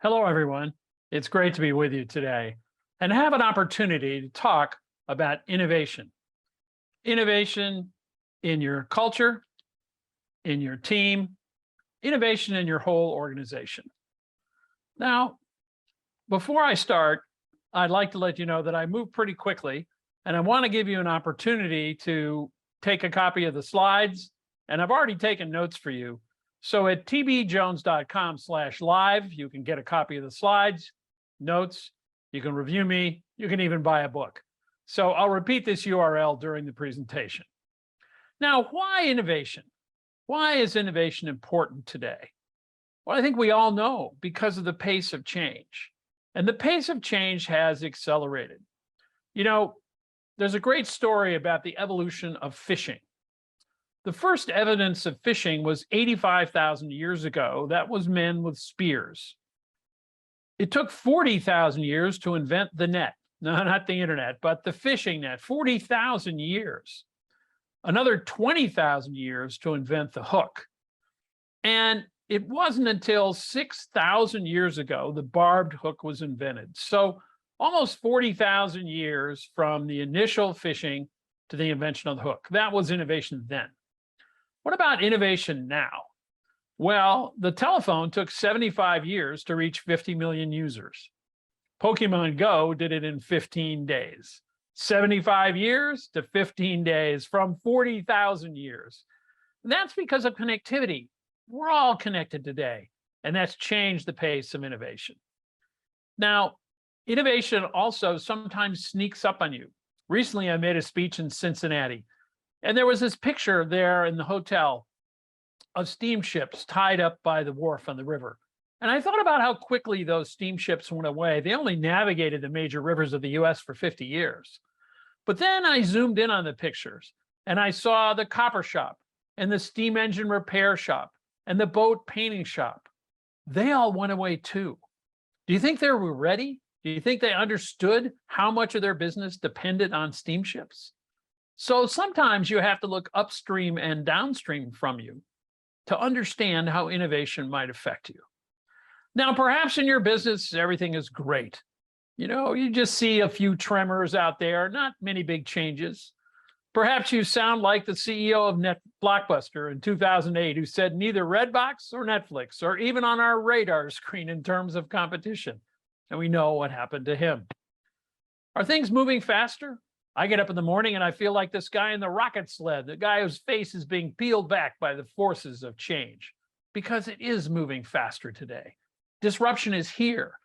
Hello, everyone. It's great to be with you today and have an opportunity to talk about innovation. Innovation in your culture, in your team, innovation in your whole organization. Now, before I start, I'd like to let you know that I move pretty quickly, and I want to give you an opportunity to take a copy of the slides, and I've already taken notes for you. So at tbjones.com/live, you can get a copy of the slides, notes, you can review me, you can even buy a book. So I'll repeat this URL during the presentation. Now, why innovation? Why is innovation important today? Well, I think we all know because of the pace of change. And the pace of change has accelerated. You know, there's a great story about the evolution of fishing. The first evidence of fishing was 85,000 years ago. That was men with spears. It took 40,000 years to invent the net. No, not the internet, but the fishing net, 40,000 years. Another 20,000 years to invent the hook. And it wasn't until 6,000 years ago the barbed hook was invented. So almost 40,000 years from the initial fishing to the invention of the hook. That was innovation then. What about innovation now? Well, the telephone took 75 years to reach 50 million users. Pokemon Go did it in 15 days. 75 years to 15 days from 40,000 years. And that's because of connectivity. We're all connected today, and that's changed the pace of innovation. Now, innovation also sometimes sneaks up on you. Recently, I made a speech in Cincinnati, and there was this picture there in the hotel of steamships tied up by the wharf on the river. And I thought about how quickly those steamships went away. They only navigated the major rivers of the US for 50 years. But then I zoomed in on the pictures and I saw the copper shop and the steam engine repair shop and the boat painting shop. They all went away too. Do you think they were ready? Do you think they understood how much of their business depended on steamships? So sometimes you have to look upstream and downstream from you to understand how innovation might affect you. Now, perhaps in your business, everything is great. You know, you just see a few tremors out there, not many big changes. Perhaps you sound like the CEO of Blockbuster in 2008, who said neither Redbox or Netflix are even on our radar screen in terms of competition. And we know what happened to him. Are things moving faster? I get up in the morning and I feel like this guy in the rocket sled, the guy whose face is being peeled back by the forces of change, because it is moving faster today. Disruption is here.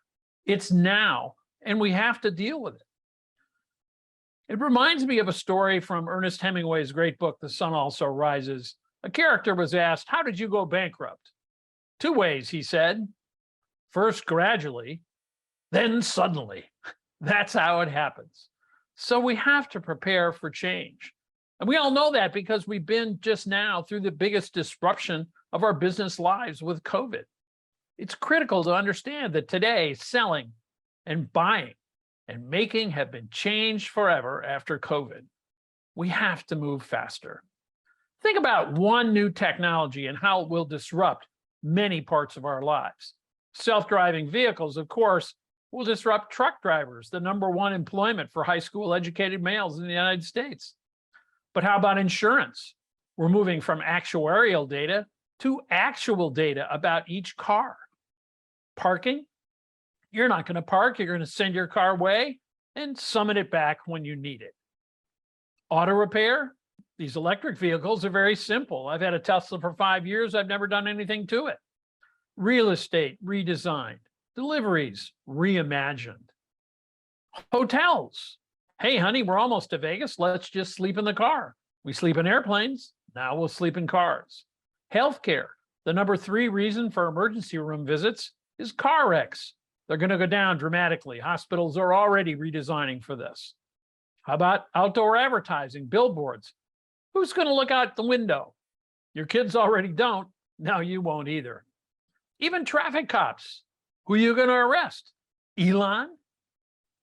It's now, and we have to deal with it. It reminds me of a story from Ernest Hemingway's great book, The Sun Also Rises. A character was asked, "How did you go bankrupt?" "Two ways," he said. "First, gradually, then suddenly." That's how it happens. So we have to prepare for change. And we all know that because we've been just now through the biggest disruption of our business lives with COVID. It's critical to understand that today selling and buying and making have been changed forever after COVID. We have to move faster. Think about one new technology and how it will disrupt many parts of our lives. Self-driving vehicles, of course, will disrupt truck drivers, the #1 employment for high school educated males in the United States. But how about insurance? We're moving from actuarial data to actual data about each car. Parking? You're not going to park. You're going to send your car away and summon it back when you need it. Auto repair? These electric vehicles are very simple. I've had a Tesla for 5 years. I've never done anything to it. Real estate redesigned. Deliveries reimagined. Hotels. Hey, honey, we're almost to Vegas. Let's just sleep in the car. We sleep in airplanes. Now we'll sleep in cars. Healthcare. The #3 reason for emergency room visits is car wrecks. They're going to go down dramatically. Hospitals are already redesigning for this. How about outdoor advertising, billboards? Who's going to look out the window? Your kids already don't. Now you won't either. Even traffic cops. Who are you going to arrest? Elon?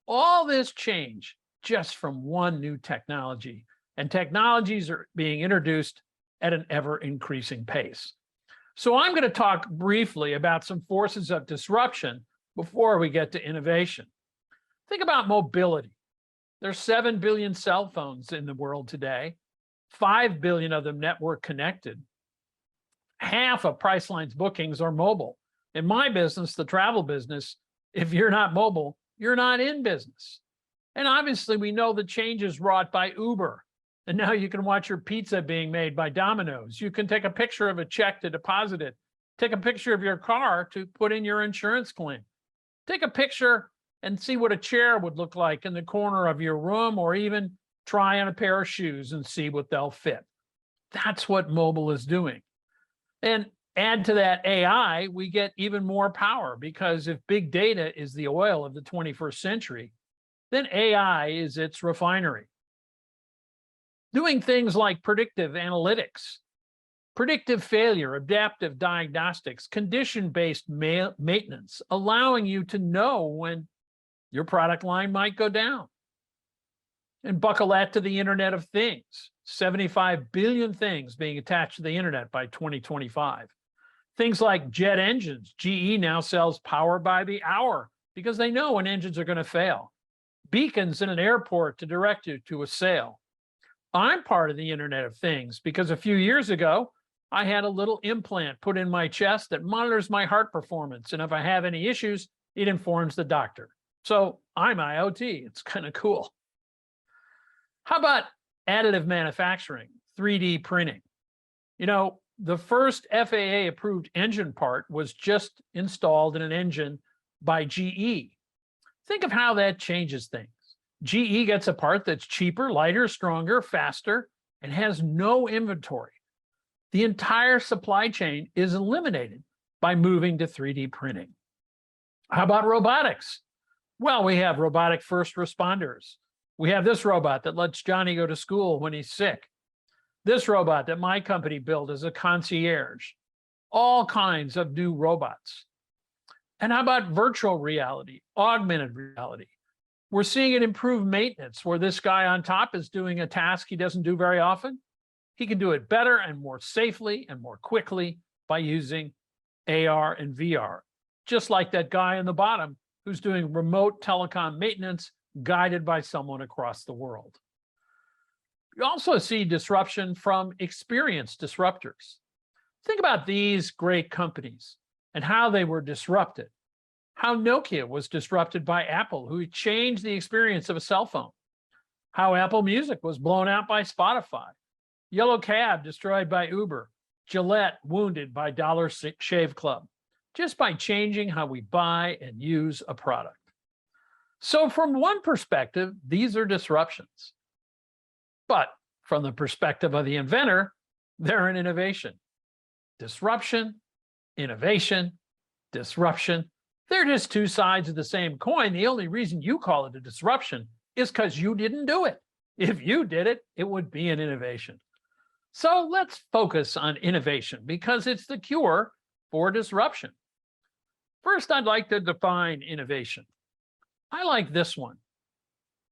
All this change just from one new technology. And technologies are being introduced at an ever-increasing pace. So I'm going to talk briefly about some forces of disruption before we get to innovation. Think about mobility. There's 7 billion cell phones in the world today, 5 billion of them network connected. Half of Priceline's bookings are mobile. In my business, the travel business, if you're not mobile, you're not in business. And obviously, we know the changes wrought by Uber. And now you can watch your pizza being made by Domino's. You can take a picture of a check to deposit it. Take a picture of your car to put in your insurance claim. Take a picture and see what a chair would look like in the corner of your room, or even try on a pair of shoes and see what they'll fit. That's what mobile is doing. And add to that AI, we get even more power, because if big data is the oil of the 21st century, then AI is its refinery. Doing things like predictive analytics, predictive failure, adaptive diagnostics, condition-based maintenance, allowing you to know when your product line might go down. And buckle that to the Internet of Things, 75 billion things being attached to the internet by 2025. Things like jet engines. GE now sells power by the hour because they know when engines are going to fail. Beacons in an airport to direct you to a sale. I'm part of the Internet of Things because a few years ago, I had a little implant put in my chest that monitors my heart performance. And if I have any issues, it informs the doctor. So I'm IoT. It's kind of cool. How about additive manufacturing, 3D printing? You know, the first FAA approved engine part was just installed in an engine by GE. Think of how that changes things. GE gets a part that's cheaper, lighter, stronger, faster, and has no inventory. The entire supply chain is eliminated by moving to 3D printing. How about robotics? Well, we have robotic first responders. We have this robot that lets Johnny go to school when he's sick. This robot that my company built as a concierge. All kinds of new robots. And how about virtual reality, augmented reality? We're seeing it improve maintenance, where this guy on top is doing a task he doesn't do very often. He can do it better and more safely and more quickly by using AR and VR, just like that guy on the bottom who's doing remote telecom maintenance guided by someone across the world. You also see disruption from experienced disruptors. Think about these great companies and how they were disrupted. How Nokia was disrupted by Apple, who changed the experience of a cell phone. How Apple Music was blown out by Spotify. Yellow Cab destroyed by Uber. Gillette wounded by Dollar Shave Club, just by changing how we buy and use a product. So from one perspective, these are disruptions. But from the perspective of the inventor, they're an innovation. Disruption, innovation, disruption. They're just two sides of the same coin. The only reason you call it a disruption is because you didn't do it. If you did it, it would be an innovation. So let's focus on innovation because it's the cure for disruption. First, I'd like to define innovation. I like this one.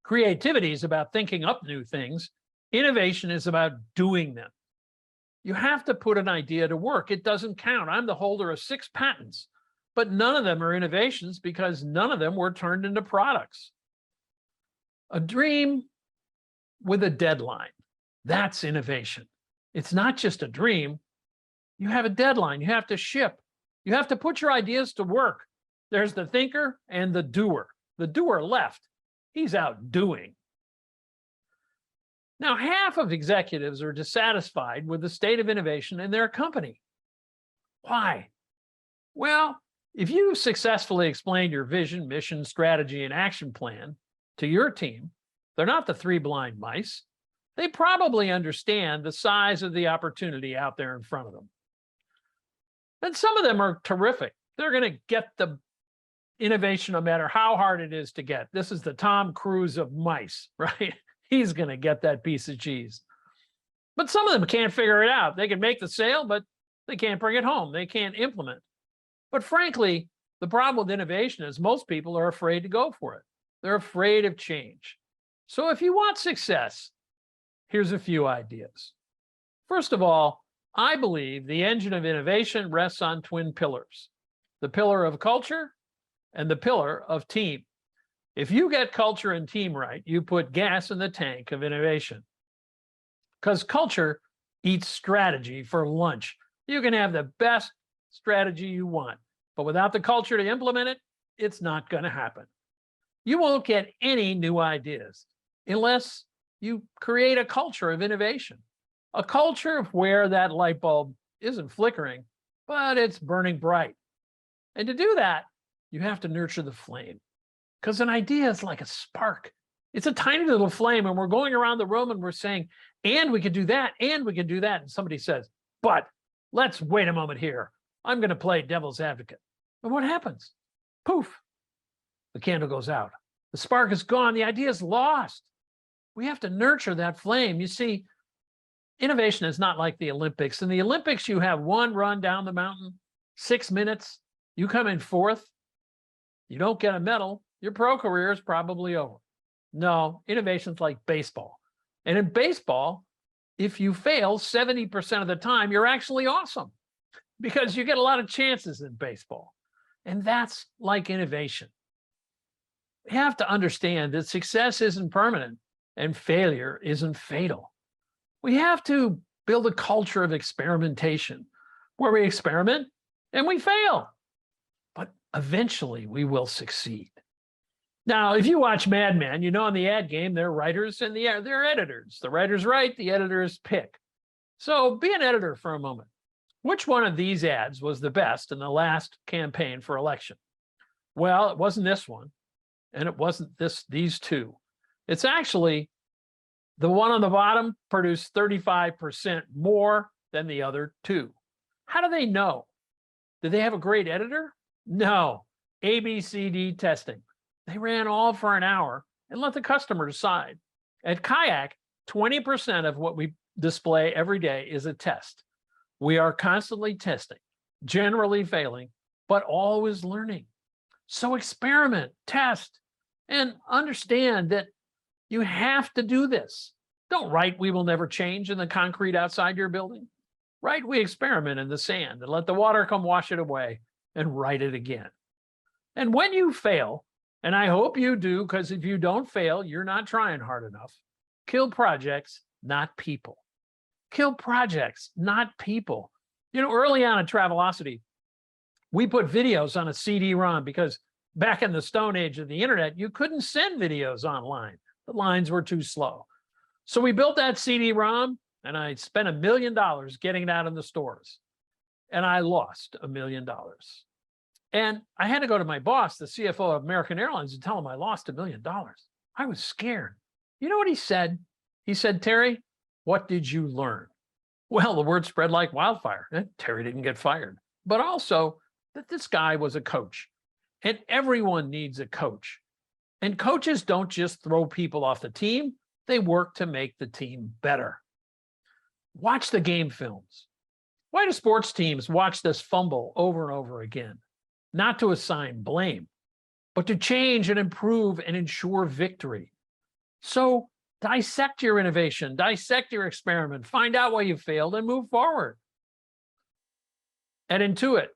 Creativity is about thinking up new things. Innovation is about doing them. You have to put an idea to work. It doesn't count. I'm the holder of 6 patents, but none of them are innovations because none of them were turned into products. A dream with a deadline, that's innovation. It's not just a dream. You have a deadline. You have to ship. You have to put your ideas to work. There's the thinker and the doer. The doer left. He's out doing. Now, half of executives are dissatisfied with the state of innovation in their company. Why? Well, if you successfully explain your vision, mission, strategy, and action plan to your team, they're not the 3 blind mice. They probably understand the size of the opportunity out there in front of them. And some of them are terrific. They're going to get the innovation no matter how hard it is to get. This is the Tom Cruise of mice, right? He's going to get that piece of cheese. But some of them can't figure it out. They can make the sale, but they can't bring it home. They can't implement. But frankly, the problem with innovation is most people are afraid to go for it. They're afraid of change. So if you want success, here's a few ideas. First of all, I believe the engine of innovation rests on twin pillars: the pillar of culture and the pillar of team. If you get culture and team right, you put gas in the tank of innovation. Because culture eats strategy for lunch. You can have the best strategy you want, but without the culture to implement it, it's not going to happen. You won't get any new ideas unless you create a culture of innovation, a culture of where that light bulb isn't flickering, but it's burning bright. And to do that, you have to nurture the flame, because an idea is like a spark. It's a tiny little flame, and we're going around the room and we're saying, and we can do that, and we can do that. And somebody says, but let's wait a moment here. I'm going to play devil's advocate. And what happens? Poof, the candle goes out. The spark is gone. The idea is lost. We have to nurture that flame. You see, innovation is not like the Olympics. In the Olympics, you have one run down the mountain, 6 minutes. You come in fourth. You don't get a medal. Your pro career is probably over. No, innovation's like baseball. And in baseball, if you fail 70% of the time, you're actually awesome, because you get a lot of chances in baseball. And that's like innovation. We have to understand that success isn't permanent and failure isn't fatal. We have to build a culture of experimentation where we experiment and we fail, but eventually we will succeed. Now, if you watch Mad Men, you know in the ad game, they're writers and they're editors. The writers write, the editors pick. So be an editor for a moment. Which one of these ads was the best in the last campaign for election? Well, it wasn't this one, and it wasn't these two. It's actually the one on the bottom produced 35% more than the other two. How do they know? Did they have a great editor? No. ABCD testing. They ran all for an hour and let the customer decide. At Kayak, 20% of what we display every day is a test. We are constantly testing, generally failing, but always learning. So experiment, test, and understand that you have to do this. Don't write, "We will never change" in the concrete outside your building. Write, "We experiment" in the sand, and let the water come wash it away, and write it again. And when you fail, and I hope you do, because if you don't fail, you're not trying hard enough. Kill projects, not people. Kill projects, not people. You know, early on in Travelocity, we put videos on a CD-ROM because back in the Stone Age of the internet, you couldn't send videos online. The lines were too slow. So we built that CD-ROM, and I spent $1 million getting it out in the stores. And I lost $1 million. And I had to go to my boss, the CFO of American Airlines, and tell him I lost $1 million. I was scared. You know what he said? He said, "Terry, what did you learn?" Well, the word spread like wildfire. Terry didn't get fired, but also that this guy was a coach, and everyone needs a coach. And coaches don't just throw people off the team. They work to make the team better. Watch the game films. Why do sports teams watch this fumble over and over again? Not to assign blame, but to change and improve and ensure victory. So dissect your innovation, dissect your experiment, find out why you failed, and move forward. At Intuit,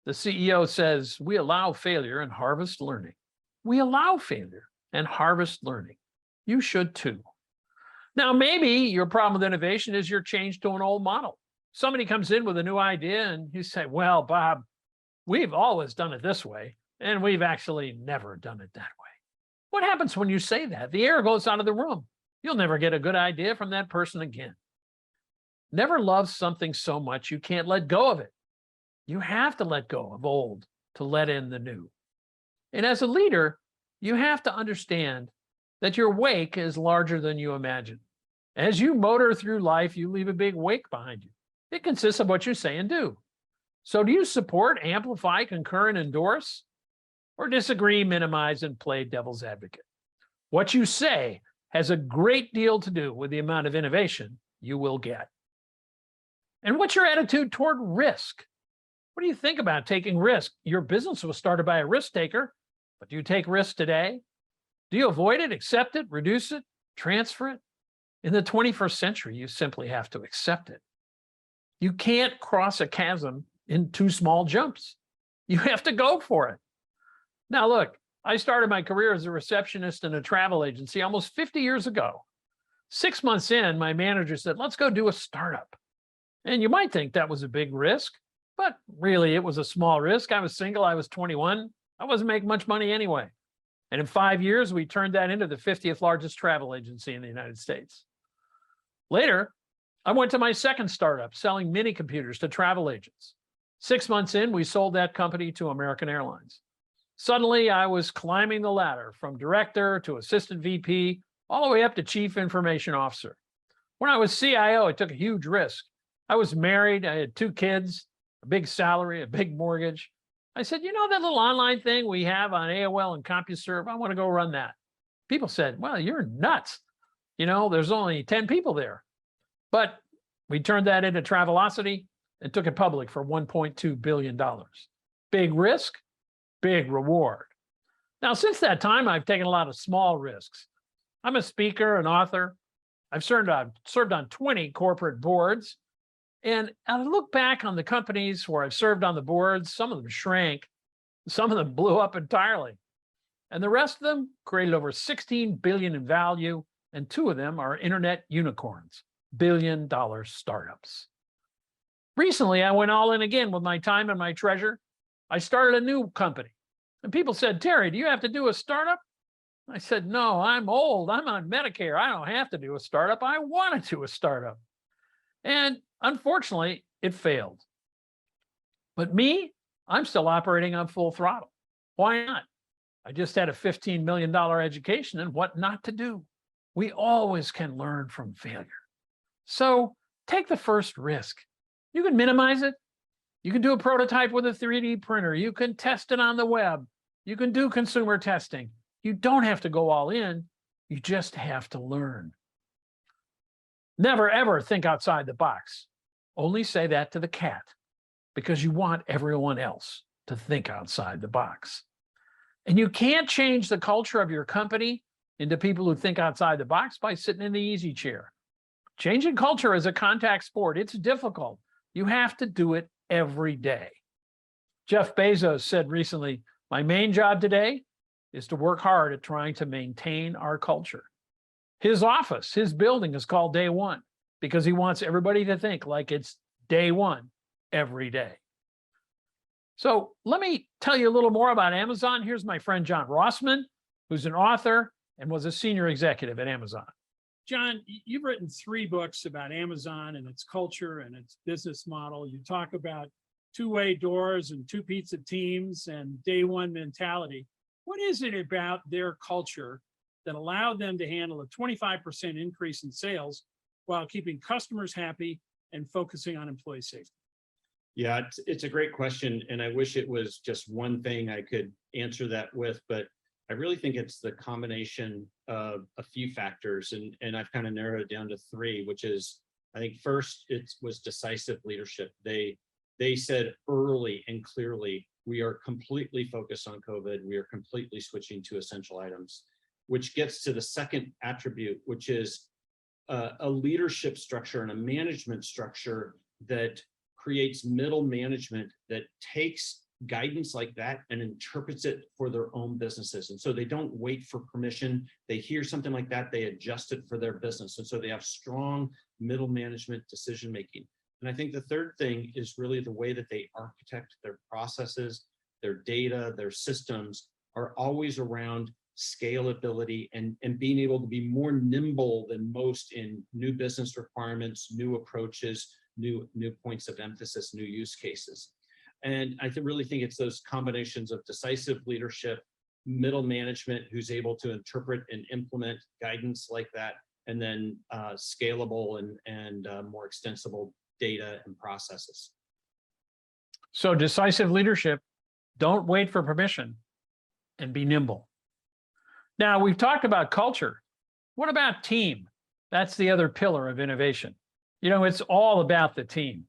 the CEO says, "We allow failure and harvest learning." We allow failure and harvest learning. You should too. Now, maybe your problem with innovation is you're changed to an old model. Somebody comes in with a new idea and you say, "Well, Bob, we've always done it this way, and we've actually never done it that way." What happens when you say that? The air goes out of the room. You'll never get a good idea from that person again. Never love something so much you can't let go of it. You have to let go of old to let in the new. And as a leader, you have to understand that your wake is larger than you imagine. As you motor through life, you leave a big wake behind you. It consists of what you say and do. So do you support, amplify, concur, and endorse? Or disagree, minimize, and play devil's advocate? What you say has a great deal to do with the amount of innovation you will get. And what's your attitude toward risk? What do you think about taking risk? Your business was started by a risk taker, but do you take risks today? Do you avoid it, accept it, reduce it, transfer it? In the 21st century, you simply have to accept it. You can't cross a chasm in 2 small jumps. You have to go for it. Now, look, I started my career as a receptionist in a travel agency almost 50 years ago. 6 months in, my manager said, let's go do a startup. And you might think that was a big risk, but really it was a small risk. I was single, I was 21. I wasn't making much money anyway. And in 5 years, we turned that into the 50th largest travel agency in the United States. Later, I went to my second startup selling mini computers to travel agents. 6 months in, we sold that company to American Airlines. Suddenly, I was climbing the ladder from director to assistant VP, all the way up to chief information officer. When I was CIO, I took a huge risk. I was married, I had 2 kids, a big salary, a big mortgage. I said, you know that little online thing we have on AOL and CompuServe? I want to go run that. People said, well, you're nuts. You know, there's only 10 people there. But we turned that into Travelocity and took it public for $1.2 billion. Big risk, big reward. Now, since that time, I've taken a lot of small risks. I'm a speaker, an author. I've served on 20 corporate boards. And I look back on the companies where I've served on the boards. Some of them shrank. Some of them blew up entirely. And the rest of them created over $16 billion in value. And 2 of them are internet unicorns, billion-dollar startups. Recently, I went all in again with my time and my treasure. I started a new company. And people said, Terry, do you have to do a startup? I said, no, I'm old. I'm on Medicare. I don't have to do a startup. I want to do a startup. And unfortunately, it failed. But me, I'm still operating on full throttle. Why not? I just had a $15 million education in what not to do. We always can learn from failure. So take the first risk. You can minimize it. You can do a prototype with a 3D printer. You can test it on the web. You can do consumer testing. You don't have to go all in. You just have to learn. Never, ever think outside the box. Only say that to the cat because you want everyone else to think outside the box. And you can't change the culture of your company into people who think outside the box by sitting in the easy chair. Changing culture is a contact sport. It's difficult. You have to do it every day. Jeff Bezos said recently, my main job today is to work hard at trying to maintain our culture. His office, his building is called Day One because he wants everybody to think like it's day one every day. So let me tell you a little more about Amazon. Here's my friend John Rossman, who's an author and was a senior executive at Amazon. John, you've written 3 books about Amazon and its culture and its business model. You talk about 2-way doors and 2 pizza teams and day one mentality. What is it about their culture that allowed them to handle a 25% increase in sales while keeping customers happy and focusing on employee safety? Yeah, it's a great question. And I wish it was just one thing I could answer that with, but I really think it's the combination of a few factors. And I've kind of narrowed it down to 3, which is, I think first, it was decisive leadership. They said early and clearly, we are completely focused on COVID. We are completely switching to essential items, which gets to the second attribute, which is a leadership structure and a management structure that creates middle management that takes guidance like that and interprets it for their own businesses. And so they don't wait for permission. They hear something like that, they adjust it for their business. And so they have strong middle management decision making. And I think the third thing is really the way that they architect their processes, their data, their systems are always around scalability and being able to be more nimble than most in new business requirements, new approaches, new points of emphasis, new use cases. And I really think it's those combinations of decisive leadership, middle management who's able to interpret and implement guidance like that, and then scalable and more extensible data and processes. So decisive leadership, don't wait for permission, and be nimble. Now, we've talked about culture. What about team? That's the other pillar of innovation. You know, it's all about the team.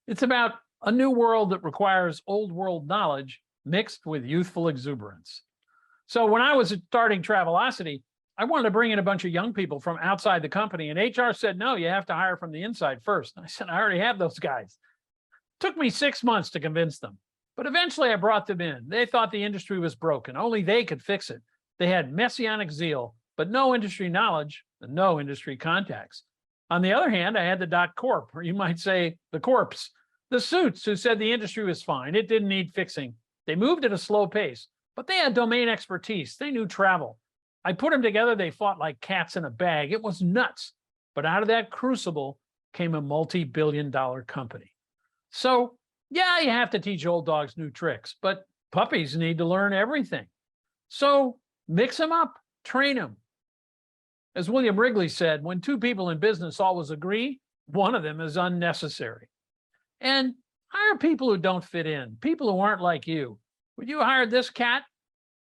It's about a new world that requires old world knowledge mixed with youthful exuberance. So when I was starting Travelocity, I wanted to bring in a bunch of young people from outside the company, and HR said, no, you have to hire from the inside first. I said, I already have those guys. It took me 6 months to convince them. But eventually I brought them in. They thought the industry was broken. Only they could fix it. They had messianic zeal, but no industry knowledge and no industry contacts. On the other hand, I had the .corp, or you might say the corpse, the suits who said the industry was fine. It didn't need fixing. They moved at a slow pace, but they had domain expertise. They knew travel. I put them together. They fought like cats in a bag. It was nuts. But out of that crucible came a multi-billion-dollar company. So yeah, you have to teach old dogs new tricks, but puppies need to learn everything. So mix them up, train them. As William Wrigley said, when two people in business always agree, one of them is unnecessary. And hire people who don't fit in, people who aren't like you. When you hired this cat,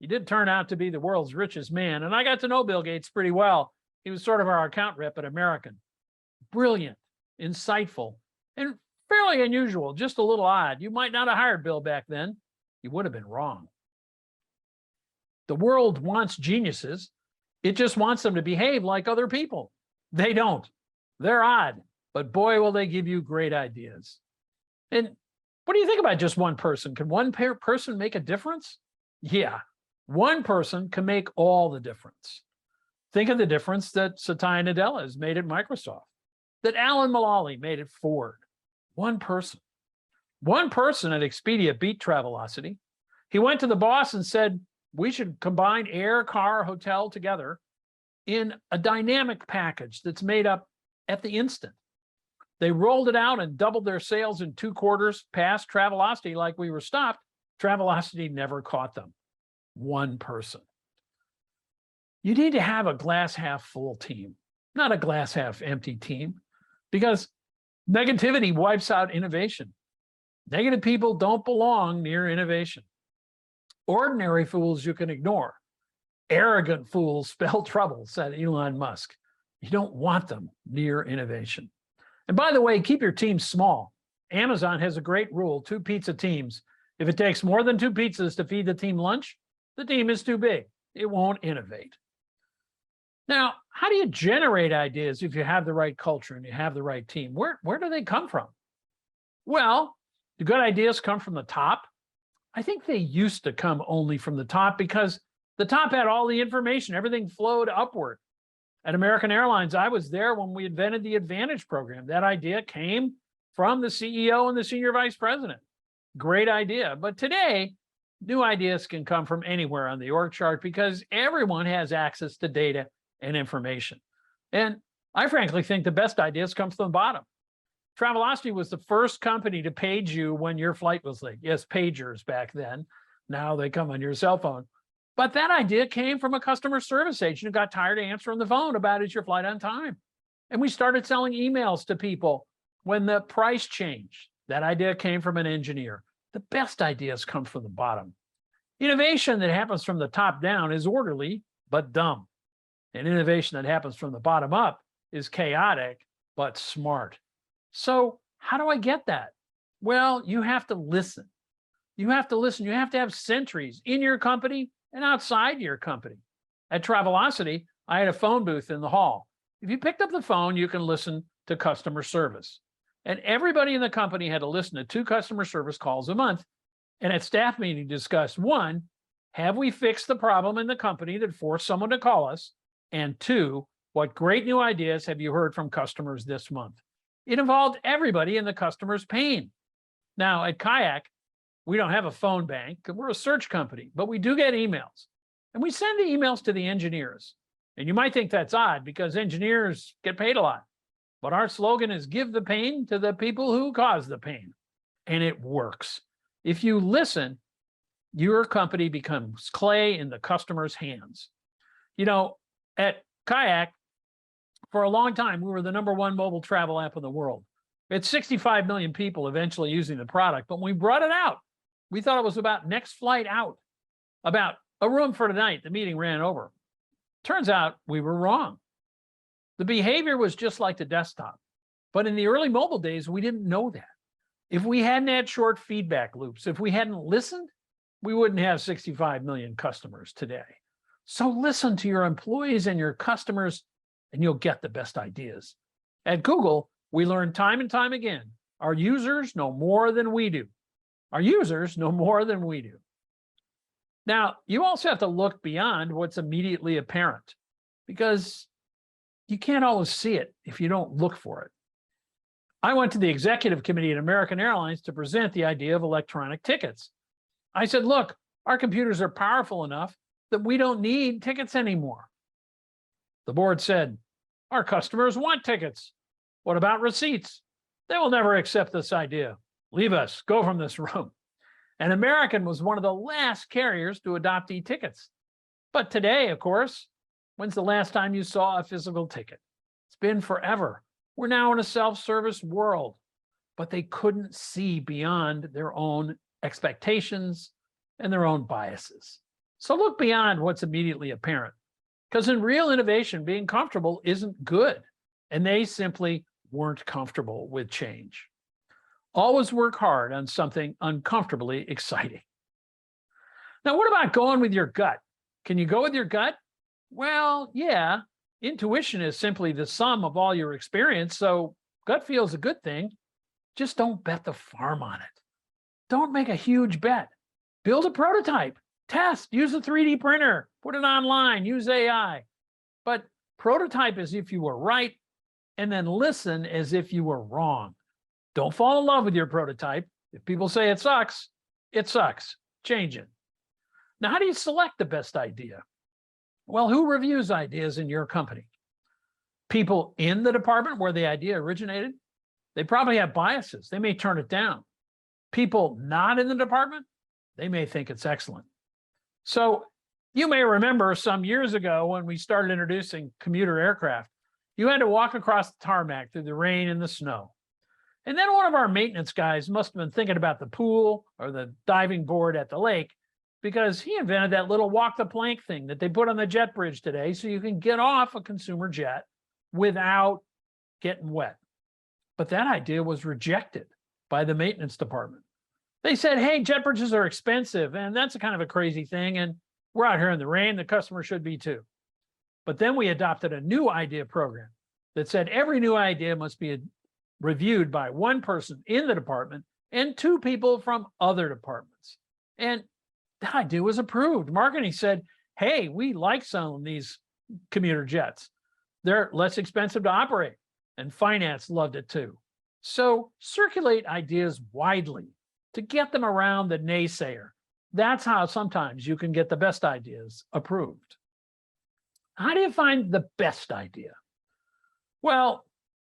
he did turn out to be the world's richest man. And I got to know Bill Gates pretty well. He was sort of our account rep at American. Brilliant, insightful, and fairly unusual, just a little odd. You might not have hired Bill back then. You would have been wrong. The world wants geniuses. It just wants them to behave like other people. They don't. They're odd, but boy, will they give you great ideas. And what do you think about just one person? Can one person make a difference? Yeah, one person can make all the difference. Think of the difference that Satya Nadella has made at Microsoft, that Alan Mulally made at Ford. One person. One person at Expedia beat Travelocity. He went to the boss and said, we should combine air, car, hotel together in a dynamic package that's made up at the instant. They rolled it out and doubled their sales in 2 quarters past Travelocity like we were stopped. Travelocity never caught them. One person. You need to have a glass half full team, not a glass half empty team, because negativity wipes out innovation. Negative people don't belong near innovation. Ordinary fools you can ignore. Arrogant fools spell trouble, said Elon Musk. You don't want them near innovation. And by the way, keep your team small. Amazon has a great rule, 2 pizza teams. If it takes more than 2 pizzas to feed the team lunch, the team is too big. It won't innovate. Now, how do you generate ideas if you have the right culture and you have the right team? Where do they come from? Well, do good ideas come from the top? I think they used to come only from the top because the top had all the information. Everything flowed upward. At American Airlines, I was there when we invented the Advantage program. That idea came from the CEO and the senior vice president. Great idea. But today, new ideas can come from anywhere on the org chart because everyone has access to data and information. And I frankly think the best ideas come from the bottom. Travelocity was the first company to page you when your flight was late. Yes, pagers back then. Now they come on your cell phone. But that idea came from a customer service agent who got tired of answering the phone about is your flight on time. And we started selling emails to people when the price changed. That idea came from an engineer. The best ideas come from the bottom. Innovation that happens from the top down is orderly, but dumb. And innovation that happens from the bottom up is chaotic, but smart. So how do I get that? Well, you have to listen. You have to listen. You have to have sentries in your company and outside your company. At Travelocity, I had a phone booth in the hall. If you picked up the phone, you can listen to customer service. And everybody in the company had to listen to 2 customer service calls a month. And at staff meeting, discuss 1, have we fixed the problem in the company that forced someone to call us? And 2, what great new ideas have you heard from customers this month? It involved everybody in the customer's pain. Now at Kayak, we don't have a phone bank. We're a search company, but we do get emails. And we send the emails to the engineers. And you might think that's odd because engineers get paid a lot. But our slogan is give the pain to the people who cause the pain. And it works. If you listen, your company becomes clay in the customer's hands. You know, at Kayak, for a long time, we were the #1 mobile travel app in the world. We had 65 million people eventually using the product, but when we brought it out, we thought it was about next flight out, about a room for tonight. The meeting ran over. Turns out we were wrong. The behavior was just like the desktop. But in the early mobile days, we didn't know that. If we hadn't had short feedback loops, if we hadn't listened, we wouldn't have 65 million customers today. So listen to your employees and your customers, and you'll get the best ideas. At Google, we learn time and time again, our users know more than we do. Our users know more than we do. Now, you also have to look beyond what's immediately apparent, because you can't always see it if you don't look for it. I went to the executive committee at American Airlines to present the idea of electronic tickets. I said, look, our computers are powerful enough that we don't need tickets anymore. The board said, our customers want tickets. What about receipts? They will never accept this idea. Leave us, go from this room. And American was one of the last carriers to adopt e-tickets. But today, of course, when's the last time you saw a physical ticket? It's been forever. We're now in a self-service world, but they couldn't see beyond their own expectations and their own biases. So look beyond what's immediately apparent, because in real innovation, being comfortable isn't good, and they simply weren't comfortable with change. Always work hard on something uncomfortably exciting. Now, what about going with your gut? Can you go with your gut? Well, yeah, intuition is simply the sum of all your experience, so gut feels a good thing. Just don't bet the farm on it. Don't make a huge bet. Build a prototype, test, use a 3D printer, put it online, use AI. But prototype as if you were right, and then listen as if you were wrong. Don't fall in love with your prototype. If people say it sucks, change it. Now, how do you select the best idea? Well, who reviews ideas in your company? People in the department where the idea originated? They probably have biases. They may turn it down. People not in the department? They may think it's excellent. So you may remember some years ago when we started introducing commuter aircraft, you had to walk across the tarmac through the rain and the snow. And then one of our maintenance guys must have been thinking about the pool or the diving board at the lake, because he invented that little walk the plank thing that they put on the jet bridge today, so you can get off a consumer jet without getting wet. But that idea was rejected by the maintenance department. They said, hey, jet bridges are expensive, and that's a kind of a crazy thing, and we're out here in the rain, the customer should be too. But then we adopted a new idea program that said every new idea must be reviewed by one person in the department and two people from other departments. And that idea was approved. Marketing said, hey, we like some of these commuter jets. They're less expensive to operate. And finance loved it too. So circulate ideas widely to get them around the naysayer. That's how sometimes you can get the best ideas approved. How do you find the best idea? Well,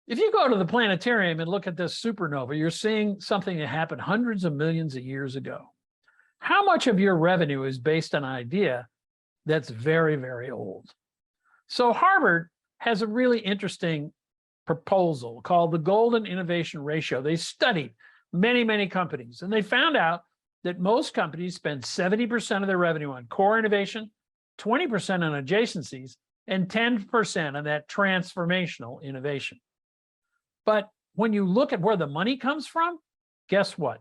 if you go to the planetarium and look at this supernova, you're seeing something that happened hundreds of millions of years ago. How much of your revenue is based on an idea that's very, very old? So Harvard has a really interesting proposal called the Golden Innovation Ratio. They studied many, many companies, and they found out that most companies spend 70% of their revenue on core innovation, 20% on adjacencies, and 10% on that transformational innovation. But when you look at where the money comes from, guess what?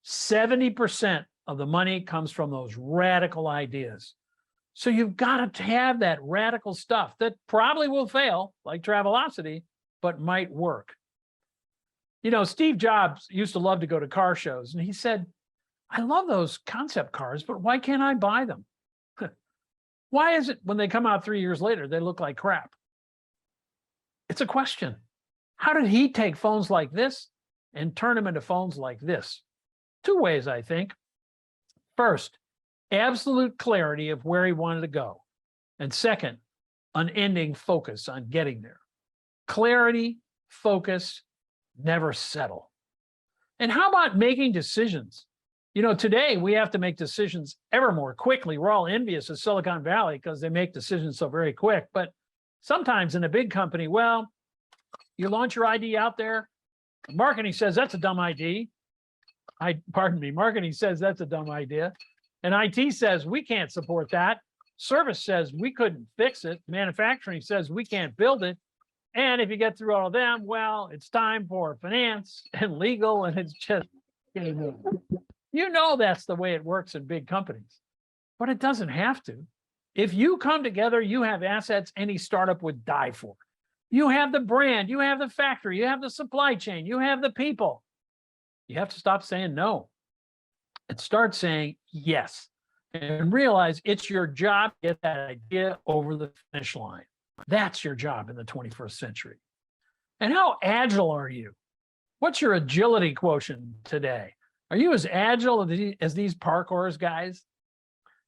70% of the money comes from those radical ideas. So you've got to have that radical stuff that probably will fail, like Travelocity, but might work. You know, Steve Jobs used to love to go to car shows, and he said, I love those concept cars, but why can't I buy them? Why is it when they come out 3 years later, they look like crap? It's a question. How did he take phones like this and turn them into phones like this? Two ways, I think. First, absolute clarity of where he wanted to go. And second, unending focus on getting there. Clarity, focus, never settle. And how about making decisions? You know, today we have to make decisions ever more quickly. We're all envious of Silicon Valley because they make decisions so very quick. But sometimes in a big company, well, you launch your idea out there, marketing says that's a dumb idea. Marketing says that's a dumb idea. And IT says we can't support that. Service says we couldn't fix it. Manufacturing says we can't build it. And if you get through all of them, well, it's time for finance and legal, and it's just, you know, that's the way it works in big companies. But it doesn't have to. If you come together, you have assets any startup would die for. You have the brand, you have the factory, you have the supply chain, you have the people. You have to stop saying no. and start saying yes, and realize it's your job to get that idea over the finish line. That's your job in the 21st century. And how agile are you? What's your agility quotient today? Are you as agile as these parkours guys?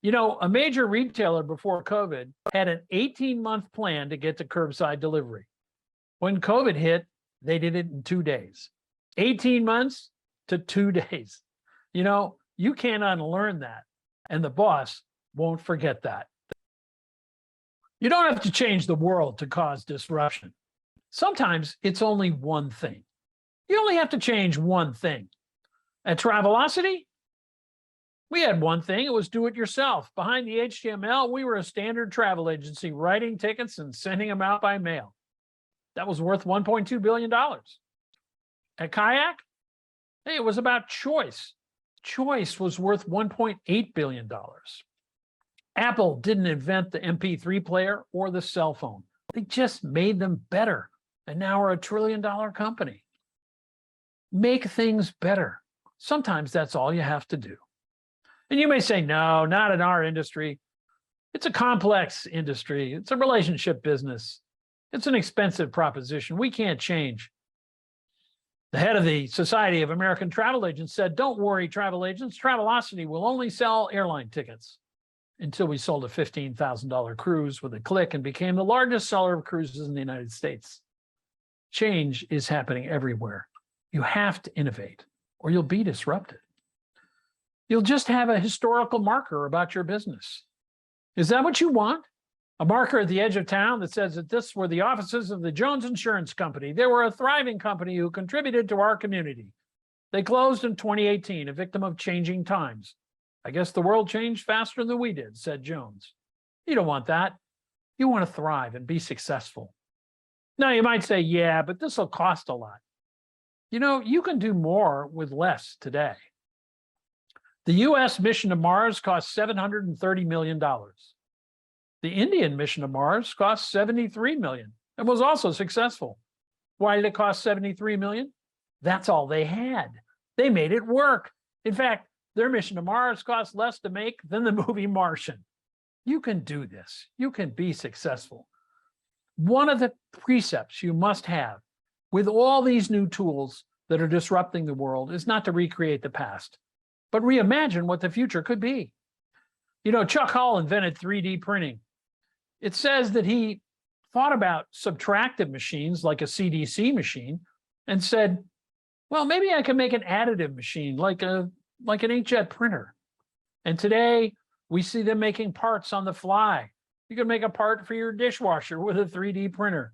You know, a major retailer before COVID had an 18-month plan to get to curbside delivery. When COVID hit, they did it in 2 days. 18 months to 2 days. You know, you can't unlearn that. And the boss won't forget that. You don't have to change the world to cause disruption. Sometimes it's only one thing. You only have to change one thing. At Travelocity, we had one thing. It was do it yourself. Behind the HTML, we were a standard travel agency writing tickets and sending them out by mail. That was worth $1.2 billion. At Kayak, hey, it was about choice. Choice was worth $1.8 billion. Apple didn't invent the MP3 player or the cell phone. They just made them better. And now we're a $1 trillion company. Make things better. Sometimes that's all you have to do. And you may say, no, not in our industry. It's a complex industry. It's a relationship business. It's an expensive proposition. We can't change. The head of the Society of American Travel Agents said, don't worry, travel agents. Travelocity will only sell airline tickets. Until we sold a $15,000 cruise with a click and became the largest seller of cruises in the United States. Change is happening everywhere. You have to innovate or you'll be disrupted. You'll just have a historical marker about your business. Is that what you want? A marker at the edge of town that says that this were the offices of the Jones Insurance Company. They were a thriving company who contributed to our community. They closed in 2018, a victim of changing times. I guess the world changed faster than we did, said Jones. You don't want that. You want to thrive and be successful. Now, you might say, yeah, but this will cost a lot. You know, you can do more with less today. The U.S. mission to Mars cost $730 million. The Indian mission to Mars cost $73 million and was also successful. Why did it cost $73 million? That's all they had. They made it work. In fact, their mission to Mars cost less to make than the movie Martian. You can do this. You can be successful. One of the precepts you must have with all these new tools that are disrupting the world is not to recreate the past, but reimagine what the future could be. You know, Chuck Hull invented 3D printing. It says that he thought about subtractive machines like a CDC machine and said, well, maybe I can make an additive machine like an inkjet printer. And today we see them making parts on the fly. You can make a part for your dishwasher with a 3D printer.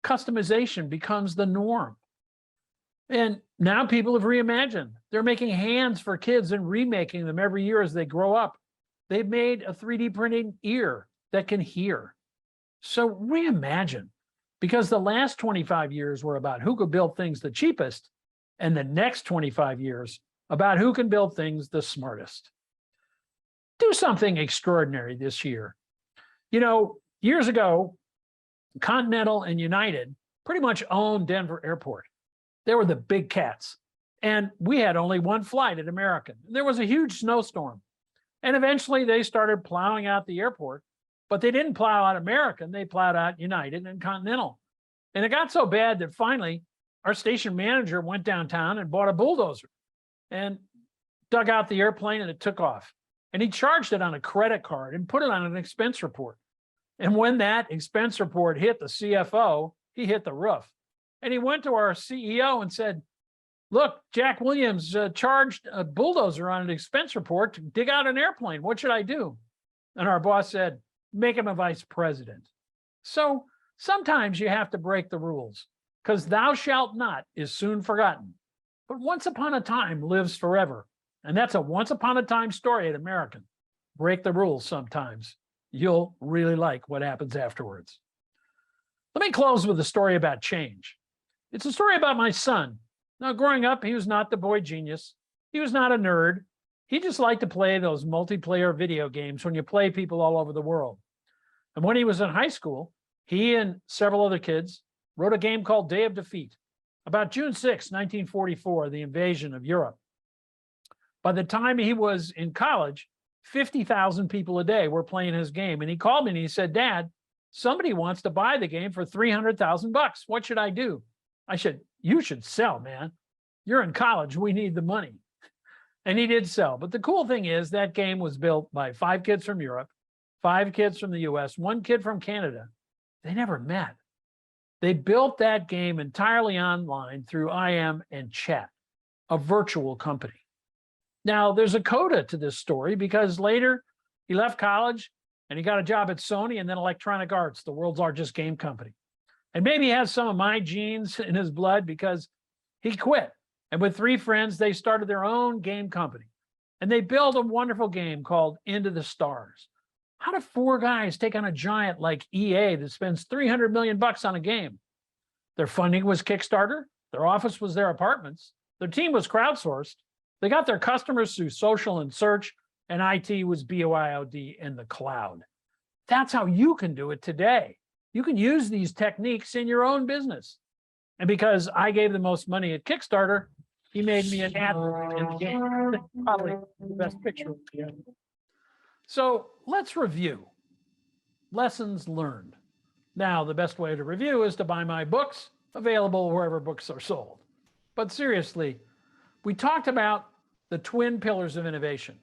Customization becomes the norm. And now people have reimagined. They're making hands for kids and remaking them every year as they grow up. They've made a 3D printing ear that can hear. So reimagine, because the last 25 years were about who could build things the cheapest, and the next 25 years about who can build things the smartest. Do something extraordinary this year. You know, years ago, Continental and United pretty much owned Denver Airport. They were the big cats. And we had only one flight at American. There was a huge snowstorm. And eventually they started plowing out the airport, but they didn't plow out American. They plowed out United and Continental. And it got so bad that finally our station manager went downtown and bought a bulldozer and dug out the airplane and it took off. And he charged it on a credit card and put it on an expense report. And when that expense report hit the CFO, he hit the roof. And he went to our CEO and said, look, Jack Williams charged a bulldozer on an expense report to dig out an airplane. What should I do? And our boss said, make him a vice president. So sometimes you have to break the rules, because thou shalt not is soon forgotten. But once upon a time lives forever. And that's a once upon a time story at American. Break the rules sometimes. You'll really like what happens afterwards. Let me close with a story about change. It's a story about my son. Now, growing up, he was not the boy genius. He was not a nerd. He just liked to play those multiplayer video games when you play people all over the world. And when he was in high school, he and several other kids wrote a game called Day of Defeat about June 6, 1944, the invasion of Europe. By the time he was in college, 50,000 people a day were playing his game. And he called me and he said, Dad, somebody wants to buy the game for 300,000 bucks. What should I do? I said, you should sell, man. You're in college. We need the money. And he did sell. But the cool thing is that game was built by 5 kids from Europe, 5 kids from the US, 1 kid from Canada. They never met. They built that game entirely online through IM and chat, a virtual company. Now, there's a coda to this story because later he left college and he got a job at Sony and then Electronic Arts, the world's largest game company. And maybe he has some of my genes in his blood because he quit. And with 3 friends, they started their own game company. And they built a wonderful game called Into the Stars. How do 4 guys take on a giant like EA that spends $300 million on a game? Their funding was Kickstarter. Their office was their apartments. Their team was crowdsourced. They got their customers through social and search, and IT was BYOD in the cloud. That's how you can do it today. You can use these techniques in your own business. And because I gave the most money at Kickstarter, he made me an athlete in the game. Probably the best picture. So let's review. Lessons learned. Now, the best way to review is to buy my books, available wherever books are sold. But seriously, we talked about the twin pillars of innovation,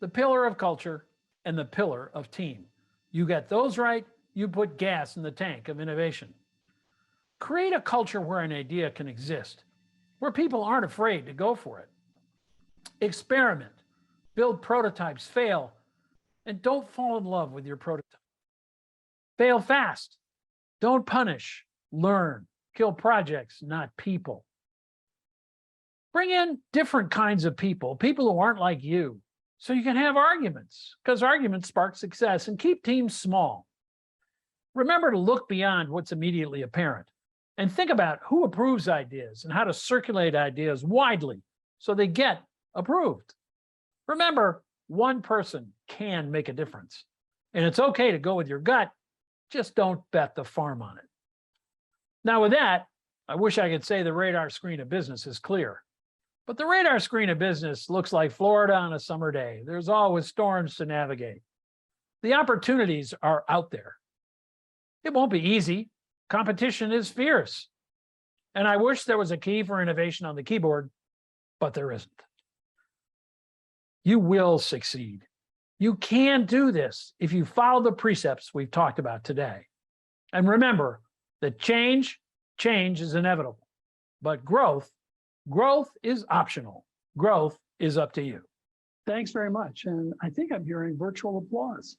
the pillar of culture and the pillar of team. You get those right, you put gas in the tank of innovation. Create a culture where an idea can exist, where people aren't afraid to go for it. Experiment, build prototypes, fail, and don't fall in love with your prototype. Fail fast. Don't punish, learn, kill projects, not people. Bring in different kinds of people who aren't like you, so you can have arguments, because arguments spark success, and keep teams small. Remember to look beyond what's immediately apparent and think about who approves ideas and how to circulate ideas widely so they get approved. Remember, one person can make a difference, and it's okay to go with your gut. Just don't bet the farm on it. Now, with that, I wish I could say the radar screen of business is clear. But the radar screen of business looks like Florida on a summer day. There's always storms to navigate. The opportunities are out there. It won't be easy. Competition is fierce. And I wish there was a key for innovation on the keyboard, but there isn't. You will succeed. You can do this if you follow the precepts we've talked about today. And remember that change is inevitable, but growth is optional. Growth is up to you. Thanks very much. And I think I'm hearing virtual applause.